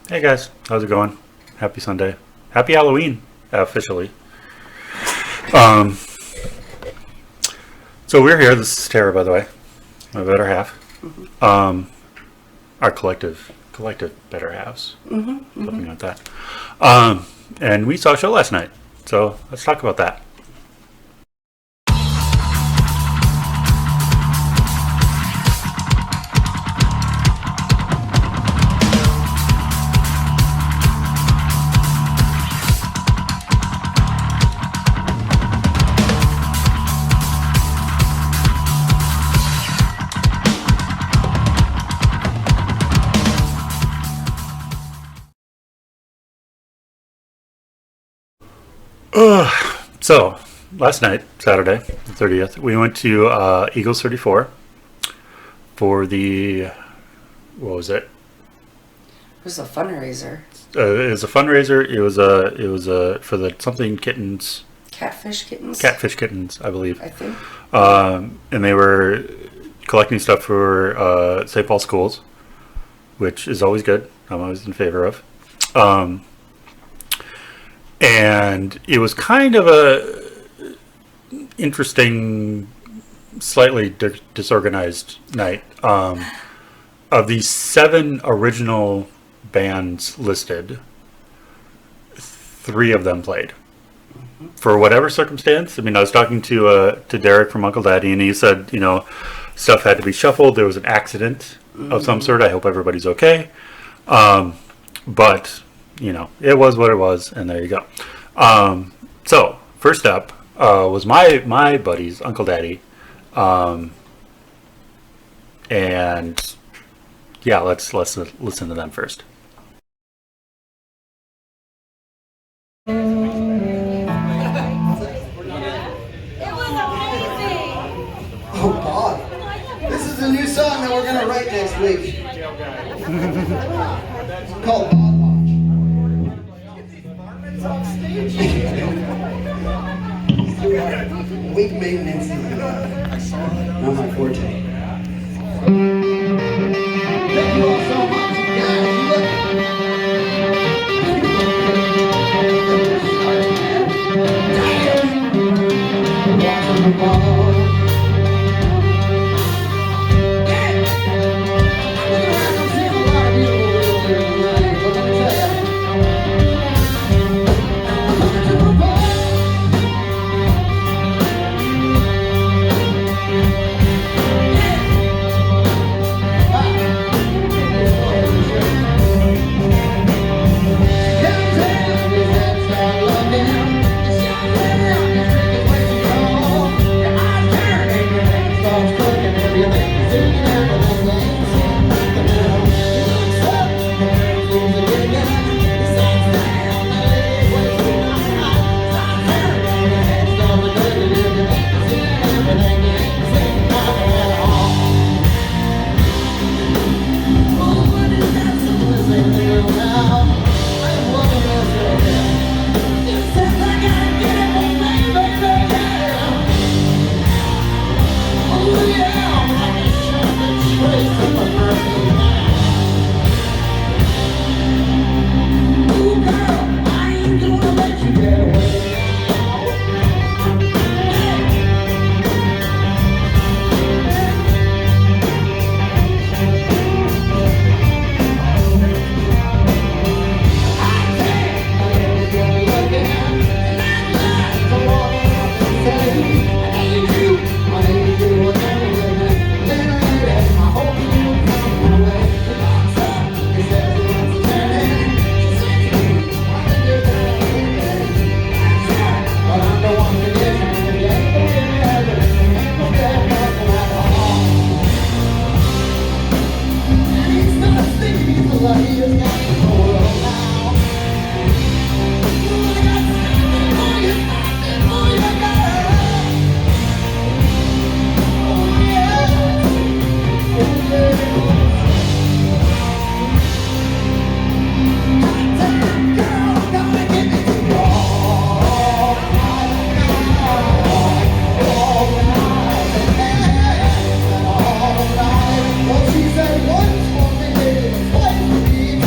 Hey guys, how's it going? Happy Sunday. Happy Halloween, officially. Um, so we're here. This is Tara, by the way, my better half. Our collective better halves. Something like that. And we saw a show last night, so let's talk about that. So, last night, Saturday, the 30th, we went to Eagles 34 for the, what was it? It was a fundraiser. It was a fundraiser. It was for the something kittens. Catfish kittens? Catfish kittens, I believe. I think. And they were collecting stuff for St. Paul schools, which is always good. I'm always in favor of. And it was kind of a interesting, slightly disorganized night. Of these 7 original bands listed, 3 of them played. For whatever circumstance. I mean, I was talking to Derek from Unkle Daddy, and he said, stuff had to be shuffled. There was an accident of some sort. I hope everybody's okay. But it was what it was, and there you go. So first up was my buddies, Unkle Daddy, and yeah, let's listen to them first. Oh, Bob. This is a new song that we're going to write next week. Called Bob Watch. Weak maintenance is not my forte. Thank you all so much. Guys, you look... Watching the ball. Once for me, twice for me.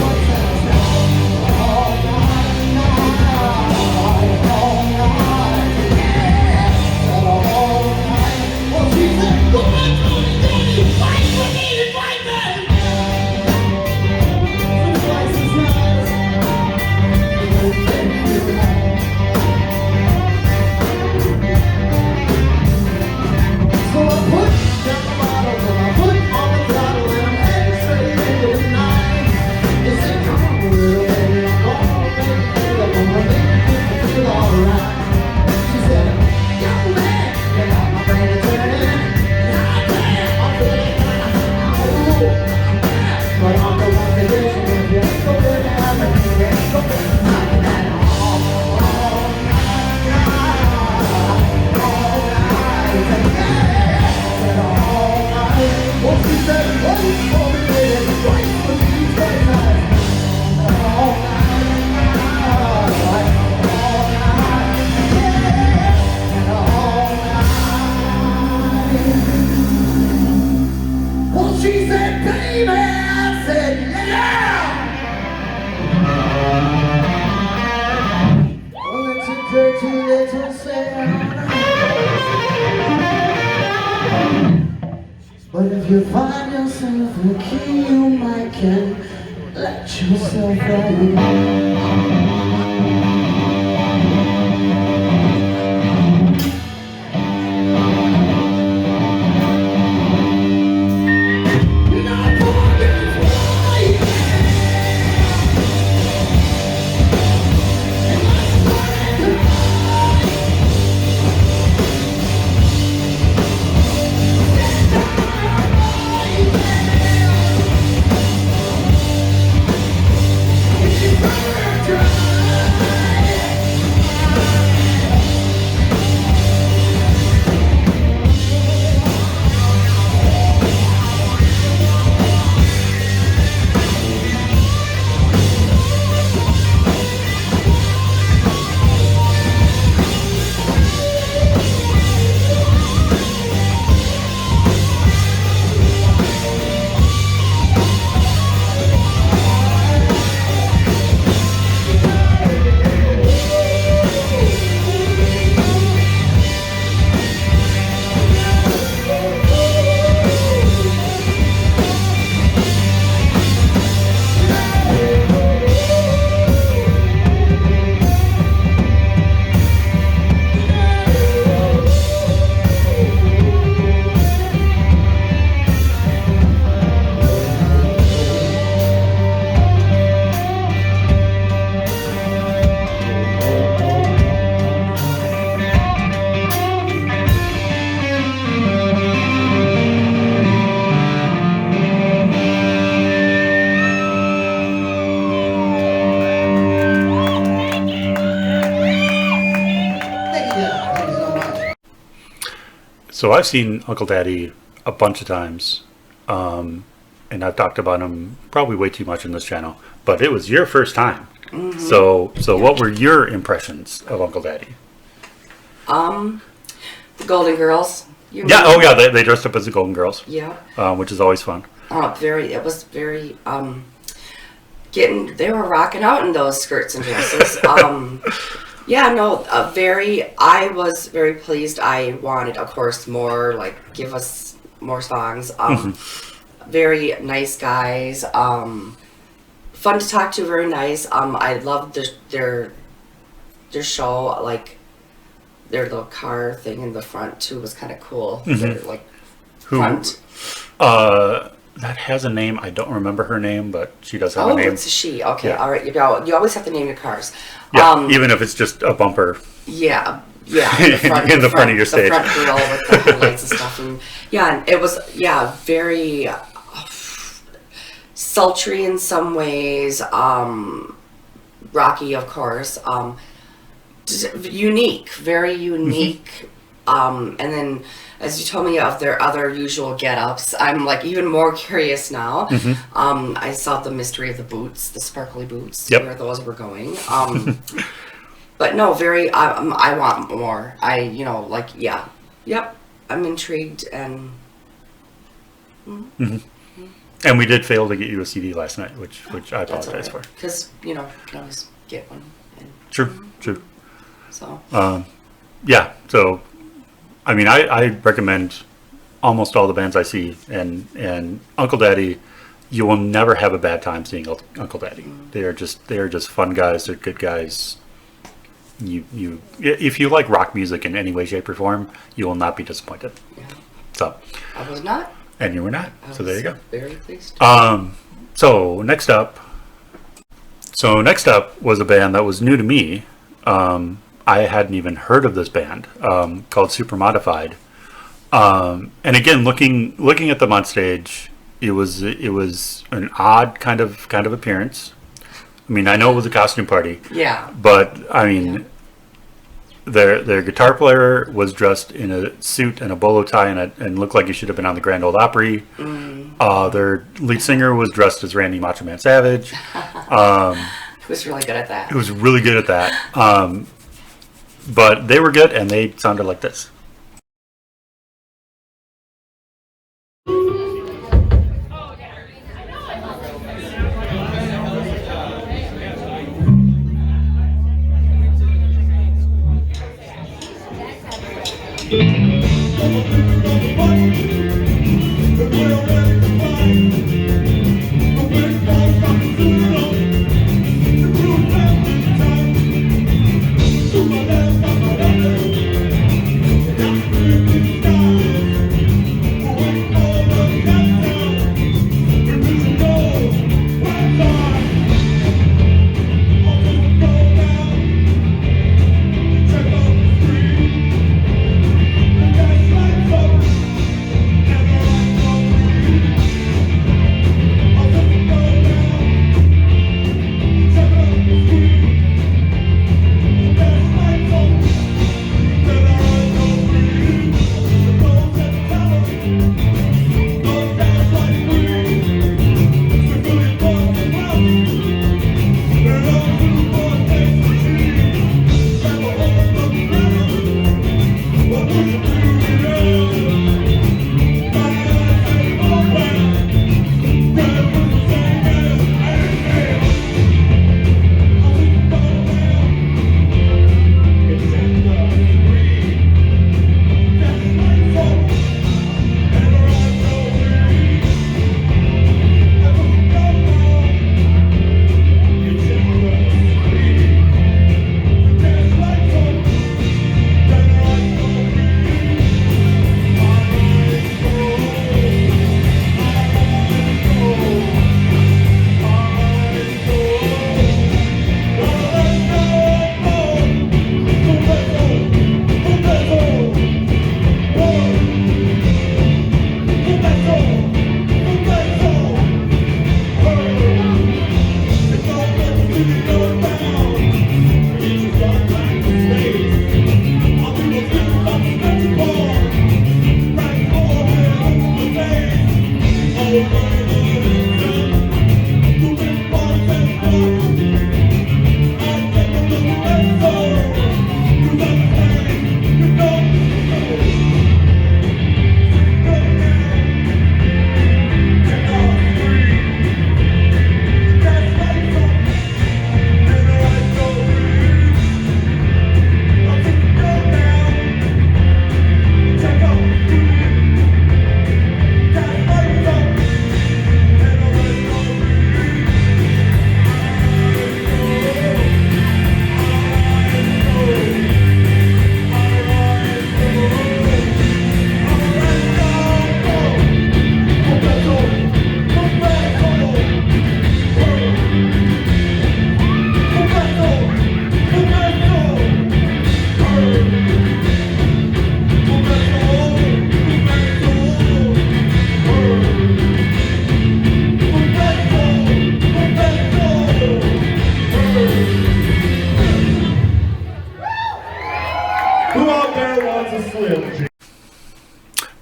said, yeah! Well, it's a dirty little sound. But if you find yourself a key, you might can let yourself right in. So I've seen Uncle Daddy a bunch of times, and I've talked about him probably way too much in this channel. But it was your first time, so what were your impressions of Uncle Daddy? The Golden Girls. You Yeah, remember? oh yeah, they dressed up as the Golden Girls, Yeah. which is always fun. It was very, they were rocking out in those skirts and dresses. I was very pleased. I wanted, of course, more, give us more songs. Very nice guys. Fun to talk to, very nice. I loved their show, their little car thing in the front, too, was kind of cool. Their, front. That has a name. I don't remember her name, but she does have a Oh, name. it's a she. Okay, Yeah. all right. You always have to name your cars. Yeah, even if it's just a bumper. Yeah. In the front of your stage. The front grill with the headlights and stuff. And it was, very sultry in some ways. Rocky, of course. Unique, very unique. And then, as you told me of their other usual get-ups, I'm even more curious now. I saw the mystery of the boots, the sparkly boots, where those were going. But no, I want more. Yep, I'm intrigued and. And we did fail to get you a CD last night, which I apologize for. Because you can always get one. True. So. So, I mean, I recommend almost all the bands I see, and Uncle Daddy, you will never have a bad time seeing Uncle Daddy. They are just fun guys. They're good guys. If you like rock music in any way, shape, or form, you will not be disappointed. Yeah. So. I was not. And you were not. So there you go. Very pleased. So next up was a band that was new to me. I hadn't even heard of this band, called Supermodified. And again, looking at them on stage, it was an odd kind of appearance. I mean, I know it was a costume party. Yeah. But I mean, their guitar player was dressed in a suit and a bolo tie and looked like he should have been on the Grand Ole Opry. Their lead singer was dressed as Randy Macho Man Savage. He was really good at that. He was really good at that. But they were good, and they sounded like this.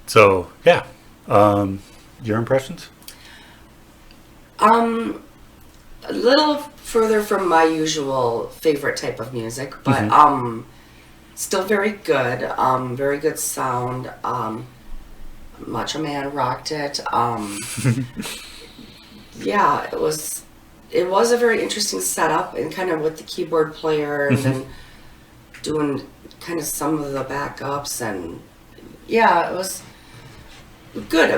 So yeah, your impressions? A little further from my usual favorite type of music, but still very good. Very good sound. Macho Man rocked it. Yeah, it was a very interesting setup, and kind of with the keyboard player and then doing kind of some of the backups, and yeah, it was good.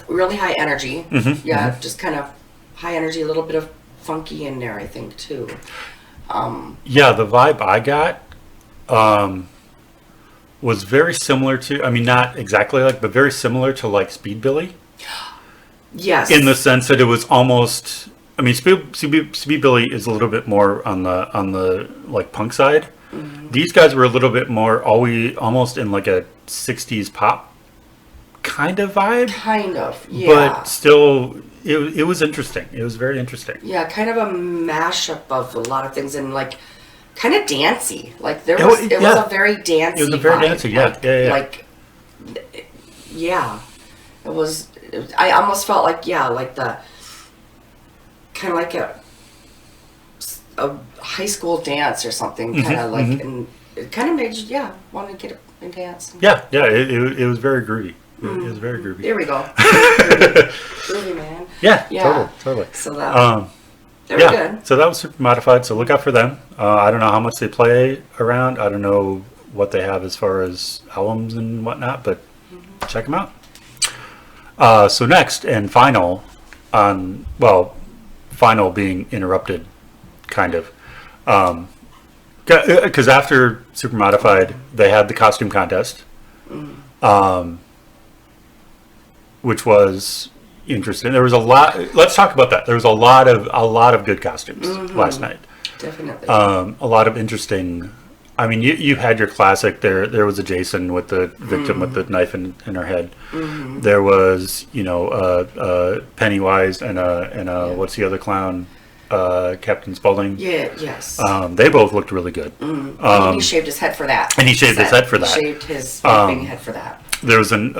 Really high energy. Yeah, just kind of high energy, a little bit of funky in there, I think, too. Yeah, the vibe I got was very similar to, I mean, not exactly like, but very similar to like Speed Billy. Yes. In the sense that it was almost, I mean, Speed Billy is a little bit more on the like punk side. These guys were a little bit more almost in like a 60s pop kind of vibe. Kind of, yeah. But still, it was interesting. It was very interesting. Yeah, kind of a mashup of a lot of things, and like kind of dancey. Like it was a very dancey. It was a very vibe. dancey, yeah. Like, yeah, it was. I almost felt like like the kind of like a high school dance or something, kind of like, and it kind of made you want to get up and dance. Yeah. It was very groovy. It was very groovy. There we go. Groovy man. Yeah, Yeah. totally. So that they were good. So that was Supermodified. So look out for them. I don't know how much they play around. I don't know what they have as far as albums and whatnot, but check them out. So next and final, final being interrupted, kind of, because after Supermodified, they had the costume contest, which was interesting. There was a lot. Let's talk about that. There was a lot of good costumes last night. Definitely. A lot of interesting. I mean, you had your classic. There was a Jason with the victim with the knife in her head. There was Pennywise and a what's the other clown? Captain Spaulding. Yeah. Yes. They both looked really good. And he shaved his head for that. And he shaved his head for that. Shaved his head for that. There was an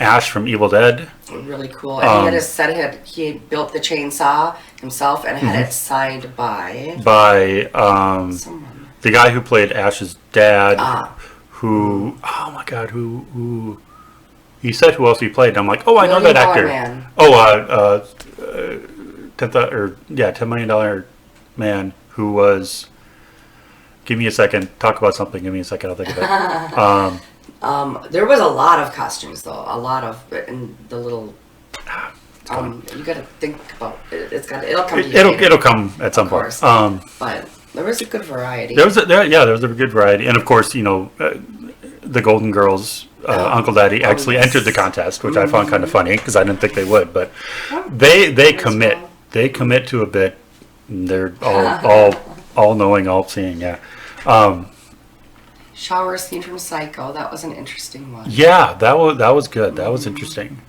Ash from Evil Dead. Really cool. And he had his set. He built the chainsaw himself and had it signed by someone. The guy who played Ash's dad. Who? Oh my God! Who? He said who else he played. And I'm like, oh, I know that actor. Man. Oh, $10 million man who was. Give me a second. Talk about something. Give me a second. I'll think of it. There was a lot of costumes though. A lot of in the little. You got to think about it. It'll come to you. It'll come at some point. But there was a good variety. There was a good variety, and of course, the Golden Girls, Unkle Daddy actually entered the contest, which I found kind of funny because I didn't think they would, but they commit. Well. They commit to a bit. They're all knowing, all seeing. Yeah. Shower scene from Psycho. That was an interesting one. Yeah, that was good. That was interesting.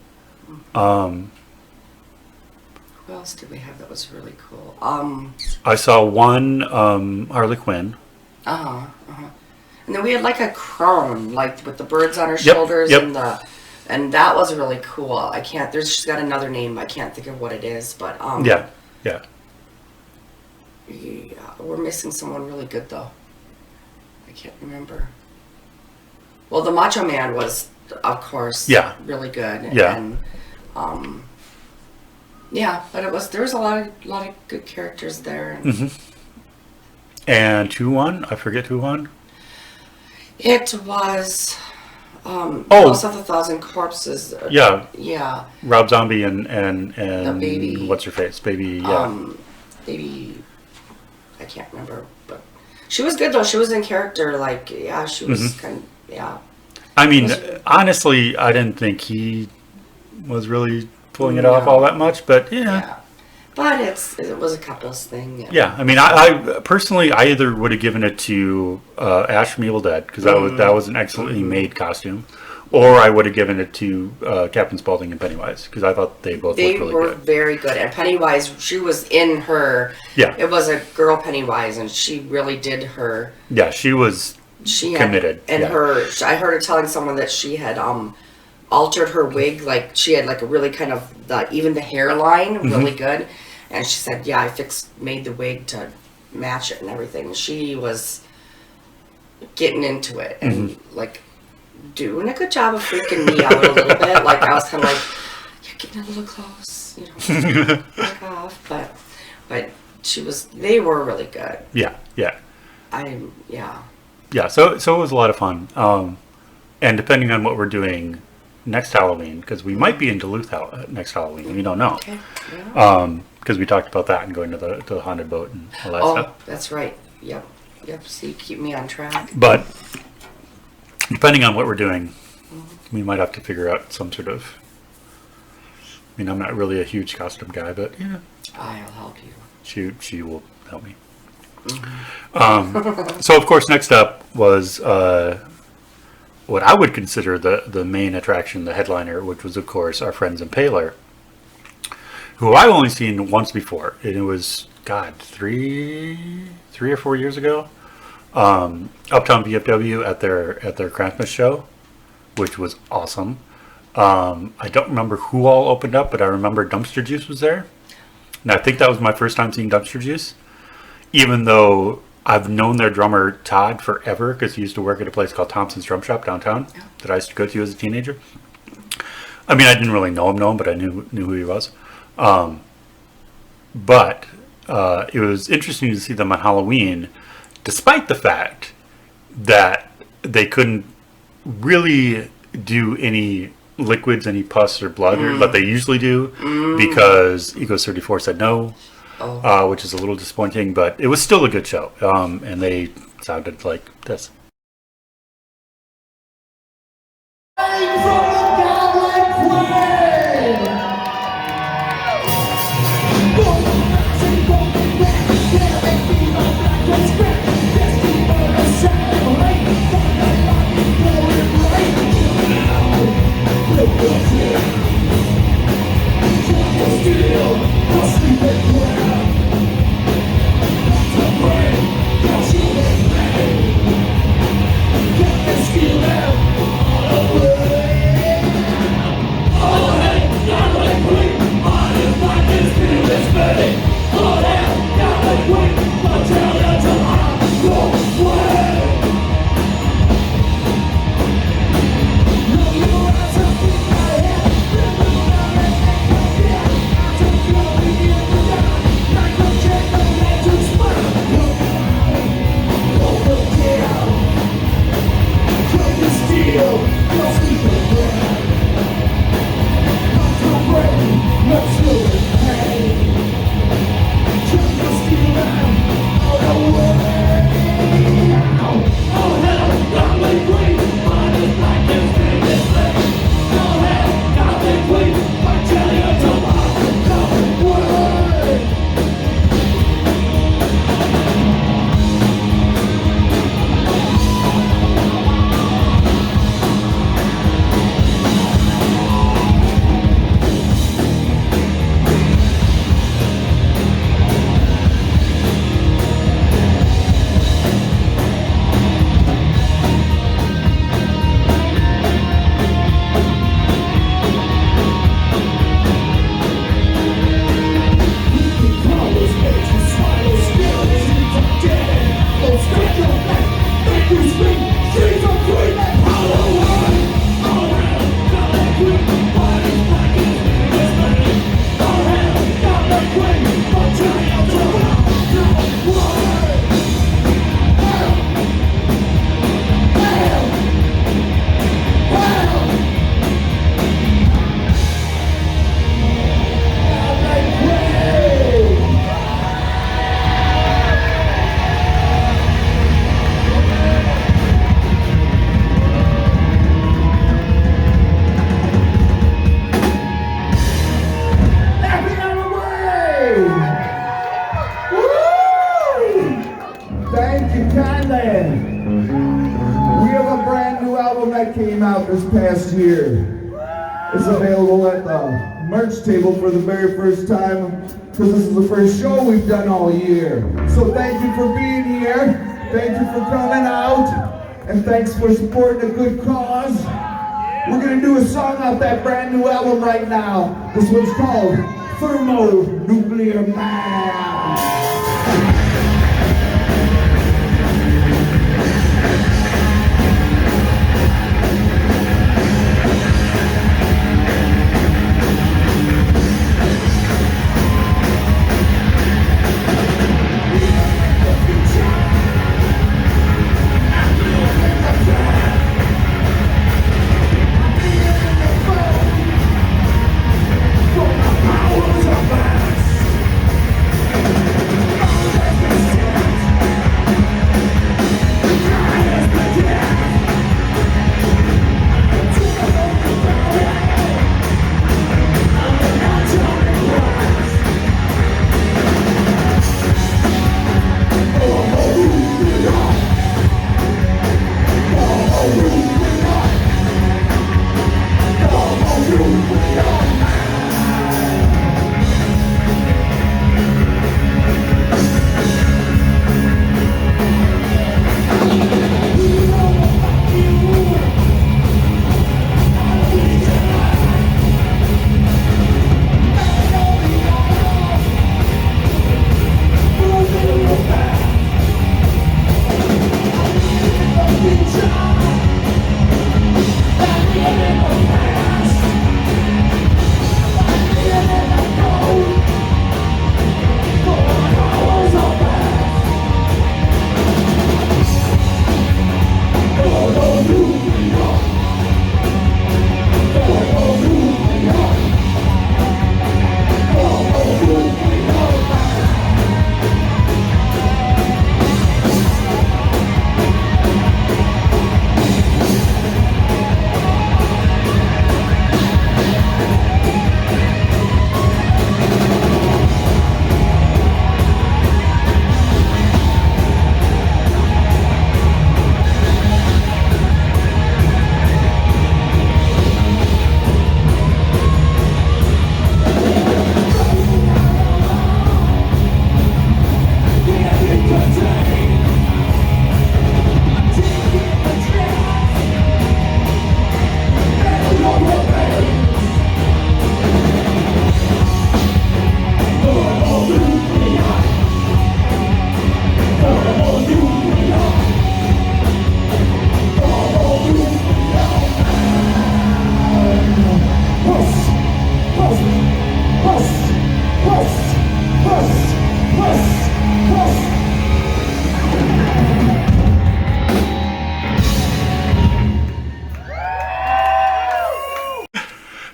Who else did we have that was really cool? I saw one Harley Quinn. And then we had like a crone, like with the birds on her shoulders, and that was really cool. She's got another name. I can't think of what it is, but Yeah, we're missing someone really good though. I can't remember. Well, the Macho Man was, of course, really good. Yeah. And but there was a lot of good characters there. And who won? I forget who won. It was House of a Thousand Corpses. Yeah. Rob Zombie and the baby. What's her face? Baby. Baby. I can't remember, but she was good though. She was in character. Like, she was kind of, I mean, honestly, I didn't think he was really pulling it off all that much, but But it was a couples thing. Yeah, I mean, I personally, I either would have given it to Ash from Evil Dead because that was an excellently made costume, or I would have given it to Captain Spaulding and Pennywise because I thought they both looked really good. They were very good, and Pennywise, she was in her. Yeah, it was a girl Pennywise, and she really did her. Yeah, she was committed. I heard her telling someone that she had altered her wig, like she had like a really kind of even the hairline really good. And she said, I made the wig to match it and everything. She was getting into it and like doing a good job of freaking me out a little bit. Like I was kind of like, you're getting a little close, back off. But they were really good. Yeah. So it was a lot of fun. And depending on what we're doing next Halloween, because we might be in Duluth next Halloween, we don't know. Okay. Yeah. Because we talked about that and going to the haunted boat and all that stuff. Oh, that's right. Yep. So you keep me on track. But depending on what we're doing, we might have to figure out some sort of. I mean, I'm not really a huge costume guy, but I'll help you. She will help me. So of course, next up was what I would consider the main attraction, the headliner, which was of course our friends Impaler, who I've only seen once before, and it was 3 or 4 years ago, Uptown VFW at their Christmas show, which was awesome. I don't remember who all opened up, but I remember Dumpster Juice was there, and I think that was my first time seeing Dumpster Juice, even though I've known their drummer Todd forever because he used to work at a place called Thompson's Drum Shop downtown that I used to go to as a teenager. I mean, I didn't really know him, but I knew who he was. But it was interesting to see them on Halloween, despite the fact that they couldn't really do any liquids, any pus or blood, but they usually do because Egos 34 said no, which is a little disappointing, but it was still a good show. And they sounded like this. This past year. It's available at the merch table for the very first time because this is the first show we've done all year. So thank you for being here. Thank you for coming out. And thanks for supporting a good cause. We're going to do a song off that brand new album right now. This one's called Thermonuclear Man.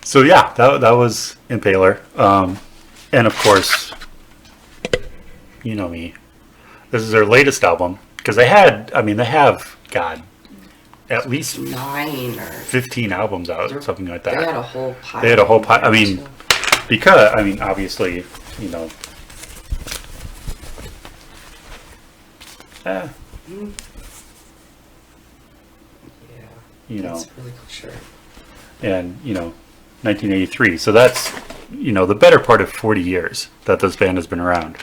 So yeah, that was Impaler. And of course, you know me. This is their latest album because they have, God, at least 9 or 15 albums out, something like that. They had a whole pile. They had a whole pile. I mean, because obviously, you know. Yeah. You know. That's a really cool shirt. And 1983. So that's the better part of 40 years that this band has been around.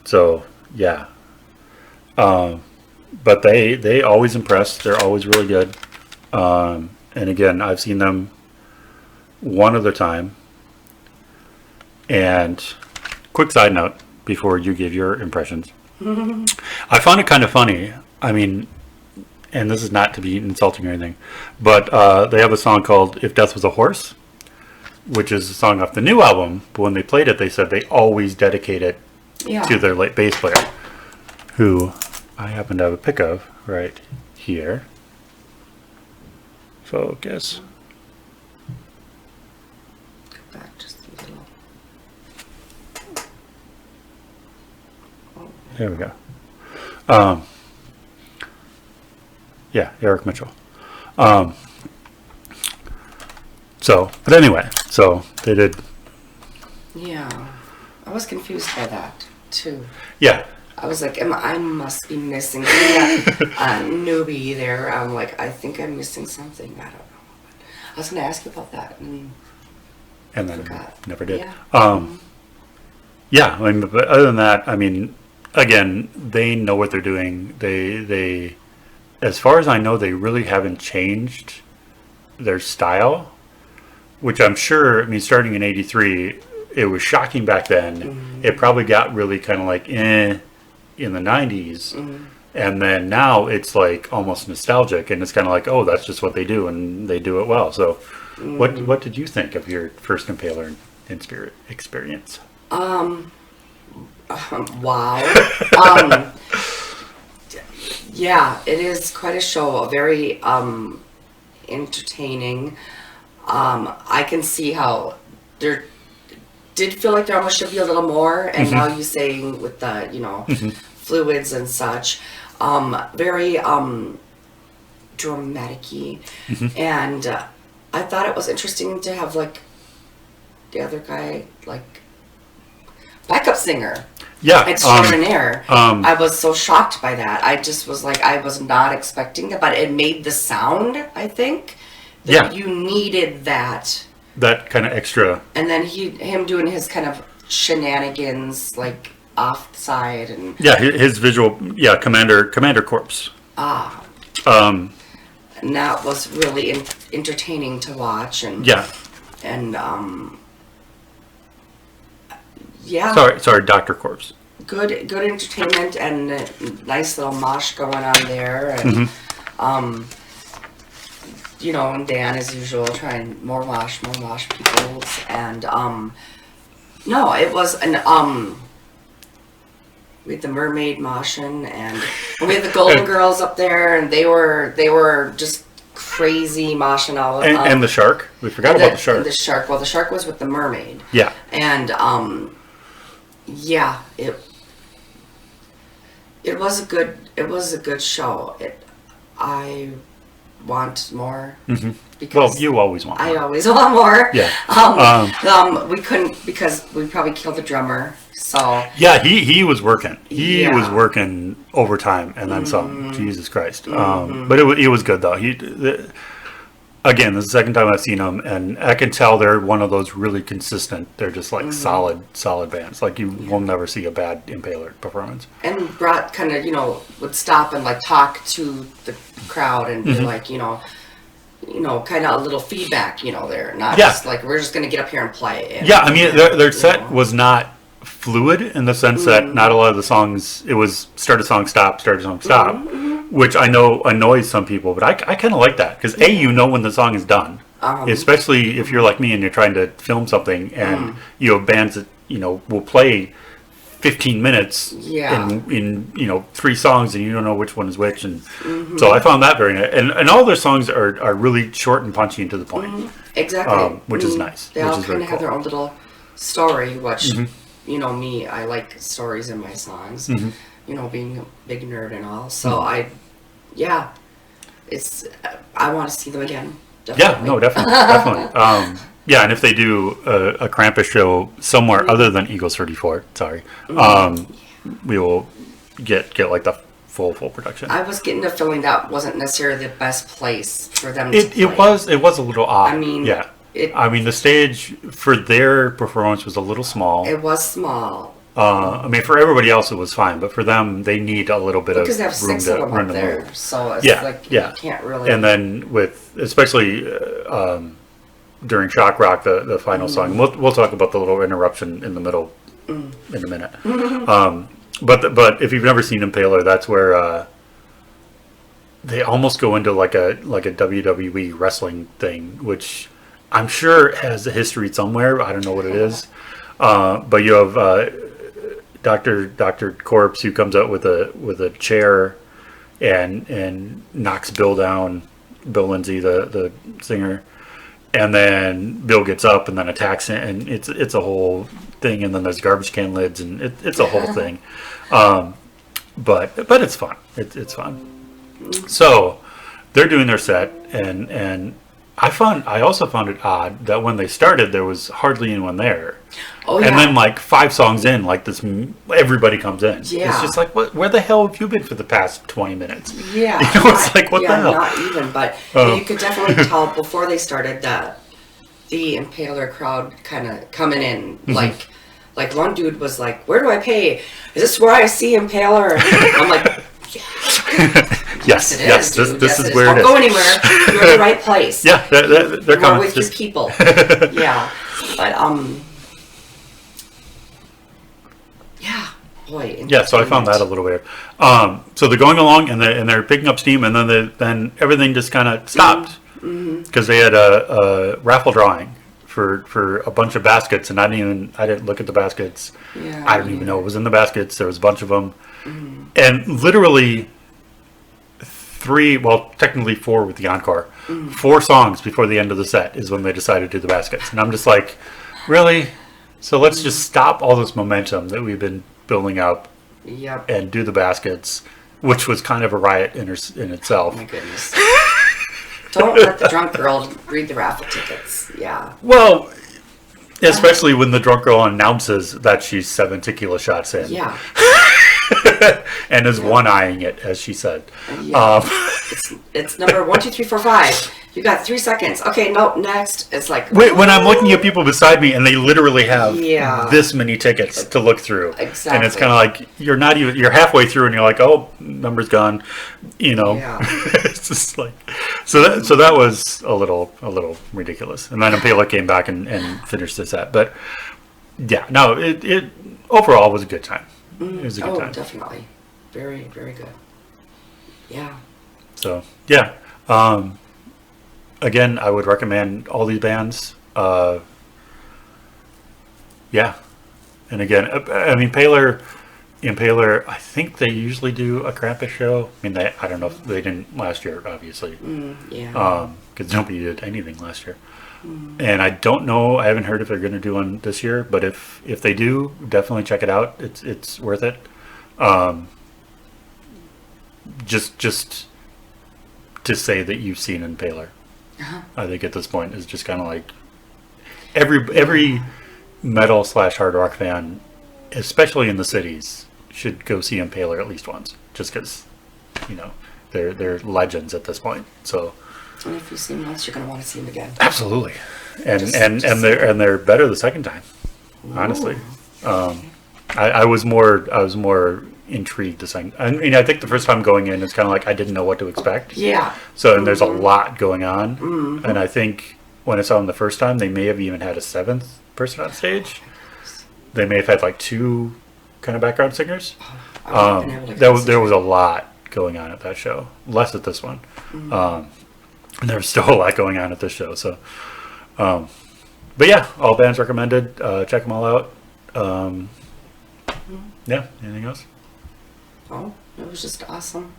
So yeah. But they always impress. They're always really good. And again, I've seen them one other time. And quick side note before you give your impressions. I found it kind of funny. I mean, and this is not to be insulting or anything, but they have a song called If Death Was a Horse, which is a song off the new album. But when they played it, they said they always dedicate it to their late bass player, who I happen to have a pic of right here. Focus. Go back just a little. There we go. Yeah, Eric Mitchell. But anyway, so they did. Yeah, I was confused by that too. Yeah. I was like, I must be missing a newbie there. I'm like, I think I'm missing something. I don't know. I was going to ask you about that, and then forgot. Never did. Yeah. Yeah, I mean, but other than that, I mean, again, they know what they're doing. They, as far as I know, they really haven't changed their style, which I'm sure, I mean, starting in 83, it was shocking back then. Mm-hmm. It probably got really kind of like, in the 90s. Mm-hmm. And then now it's like almost nostalgic, and it's kind of like, oh, that's just what they do, and they do it well. So what did you think of your first Impaler experience? Wow. Yeah, it is quite a show. Very entertaining. I can see how there did feel like there almost should be a little more, and now you saying with the fluids and such, very dramaticy, and I thought it was interesting to have like the other guy like backup singer. Yeah, extraordinaire. I was so shocked by that. I just was like, I was not expecting that, but it made the sound, I think, that you needed that. That kind of extra. And then him doing his kind of shenanigans, like off the side and. Yeah, his visual. Yeah, Commander Corpse. And that was really entertaining to watch, and. Yeah. And yeah. Sorry, Dr. Corpse. Good entertainment and a nice little mosh going on there, and and Dan as usual trying more mosh peoples, and no, it was an we had the mermaid moshing, and we had the Golden Girls up there, and they were just crazy moshing all and the shark. We forgot about the shark. The shark. Well, the shark was with the mermaid. Yeah. And yeah, it was a good show. I want more. Mm-hmm. Because well, you always want more. I always want more. Yeah. We couldn't because we probably killed the drummer. So yeah, he was working. He was working overtime and then some. Jesus Christ. But it was good though. Again, this is the second time I've seen them, and I can tell they're one of those really consistent. They're just like solid bands. Like you will never see a bad Impaler performance. And brought kind of would stop and like talk to the crowd and be like kind of a little feedback. They're not just like we're just gonna get up here and play. And, I mean their set was not fluid in the sense that not a lot of the songs. It was start a song, stop, start a song, stop. Which I know annoys some people, but I kind of like that because when the song is done, especially if you're like me and you're trying to film something and you have bands that will play 15 minutes Yeah. in 3 songs, and you don't know which one is which, and so I found that very nice. And all their songs are really short and punchy and to the point, Exactly. which is nice. They which all is kind very of have cool. their own little story, which, me, I like stories in my songs, being a big nerd and all. So I want to see them again. Definitely. Yeah, no, definitely, definitely. Yeah, and if they do a Krampus show somewhere other than Eagles 34, sorry, we will get like the full production. I was getting the feeling that wasn't necessarily the best place for them to play. It was a little odd. I mean, yeah. The stage for their performance was a little small. It was small. For everybody else it was fine, but for them they need a little bit Because they of have room 6 to of them run up the there, move. so it's Yeah. you can't really... And then with, especially during Shock Rock, the final song, we'll talk about the little interruption in the middle in a minute. But if you've never seen Impaler, that's where they almost go into like a WWE wrestling thing, which I'm sure has a history somewhere. I don't know what it is. But you have Dr. Corpse, who comes out with a chair and knocks Bill down, Bill Lindsay, the singer, and then Bill gets up and then attacks him, and it's a whole thing. And then there's garbage can lids, and it's a whole thing. But it's fun. It's fun. So they're doing their set, and I also found it odd that when they started there was hardly anyone there. Oh, yeah. And then like 5 songs in, like this, everybody comes in. Yeah. It's just like, where the hell have you been for the past 20 minutes? Yeah. It's like, what the hell? Not even, but you could definitely tell before they started that the Impaler crowd kind of coming in, like one dude was like, "Where do I pay? Is this where I see Impaler?" I'm like, Yes, it is, yes, dude. this is it where Don't it go is. anywhere. You're in the right place. Yeah, they're You're coming. with Just, your people. Yeah, but yeah, boy. yeah, so I found that a little weird. So they're going along and they're picking up steam, and then everything just kind of stopped because they had a raffle drawing for a bunch of baskets, and I didn't look at the baskets. Yeah, I don't even know what was in the baskets. There was a bunch of them, and literally 3, well, technically 4 with the encore. 4 songs before the end of the set is when they decided to do the baskets, and I'm just like, really? So let's just stop all this momentum that we've been building up Yep. and do the baskets, which was kind of a riot in itself. Oh my goodness. Don't let the drunk girl read the raffle tickets. Yeah. Well, especially when the drunk girl announces that she's 7 tequila shots in. Yeah. And is one-eyeing it, as she said. Yeah. It's number 1, 2, 3, 4, 5. You got 3 seconds. Okay, nope, next. It's like... When I'm looking at people beside me and they literally have Yeah. this many tickets to look through. Exactly. And it's kind of like, you're halfway through and you're like, oh, number's gone. Yeah. It's just like... So that was a little ridiculous. And then Impaler came back and finished the set. But, yeah, no, it overall was a good time. It was a good time. Definitely. Very, very good. Yeah. So, yeah. Again, I would recommend all these bands. Yeah. And again, I mean, Impaler, I think they usually do a Krampus show. I mean, I don't know if they didn't last year, obviously. Yeah. Because nobody did anything last year. And I don't know, I haven't heard if they're going to do one this year, but if they do, definitely check it out. It's worth it. Just to say that you've seen Impaler. I think at this point is just kind of like every metal / hard rock fan, especially in the cities, should go see Impaler at least once, just because they're legends at this point. So And if you see them once, you're going to want to see them again. absolutely, and Just they're better the second time. Honestly, I was more intrigued the second. I mean, I think the first time going in, it's kind of like I didn't know what to expect. Yeah. So and there's a lot going on, and I think when I saw them the first time, they may have even had a 7th person on stage. They may have had like 2 kind of background singers. There was a lot going on at that show. Less at this one. And there was still a lot going on at this show. So, but yeah, all bands recommended. Check them all out. Yeah. Anything else? Oh, it was just awesome.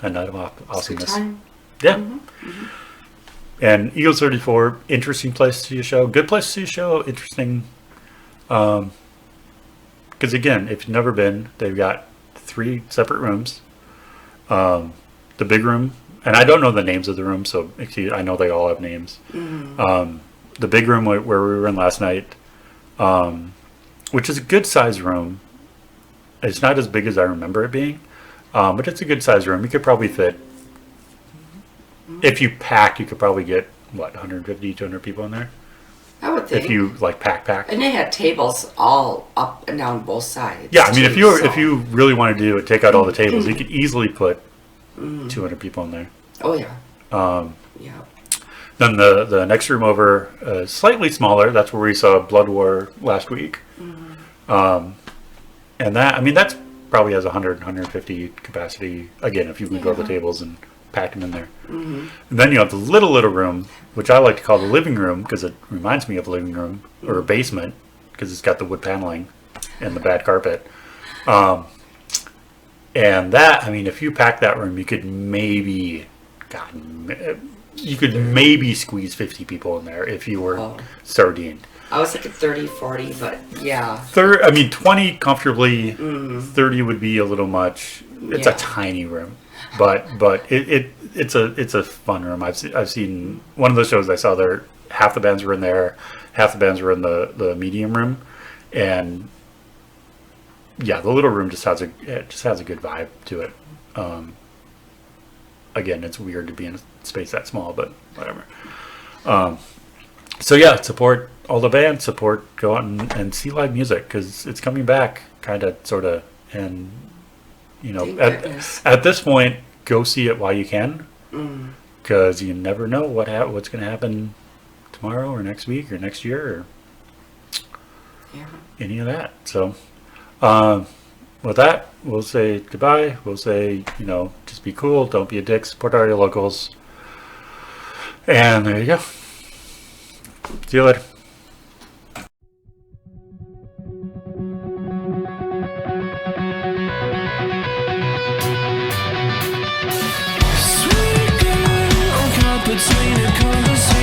A night of It was a good awesomeness. time. Yeah. And Eagles 34, interesting place to see a show. Good place to see a show. Interesting. Because again, if you've never been, they've got 3 separate rooms. The big room, and I don't know the names of the rooms, so I know they all have names. The big room where we were in last night, which is a good size room. It's not as big as I remember it being, but it's a good size room. You could probably fit, if you pack, you could probably get, 150, 200 people in there? I would think. If you, pack. And they had tables all up and down both sides. Yeah, I mean, too, if you really wanted to do it, take out all the tables, you could easily put 200 people in there. Oh, yeah. Yeah. Then the next room over, slightly smaller. That's where we saw Blood War last week. And that's probably has 100, 150 capacity. Again, if you can grow the tables and pack them in there. And then you have the little room, which I like to call the living room because it reminds me of a living room or a basement because it's got the wood paneling and the bad carpet. And that, I mean, if you pack that room, you could maybe squeeze 50 people in there if you were sardined. I was thinking 30, 40, but yeah. 20 comfortably. 30 would be a little much. It's a tiny room, but it's a fun room. I've seen one of the shows I saw there. Half the bands were in there, half the bands were in the medium room, and yeah, the little room just has a good vibe to it. Again, it's weird to be in a space that small, but whatever. So yeah, support all the bands. Go out and see live music because it's coming back, kind of, sort of, and at this point, go see it while you can, because you never know what's going to happen tomorrow or next week or next year or any of that. So, with that, we'll say goodbye. We'll say, just be cool. Don't be a dick. Support our locals. And there you go. See you later. Sweet girl, I'm caught between a conversation.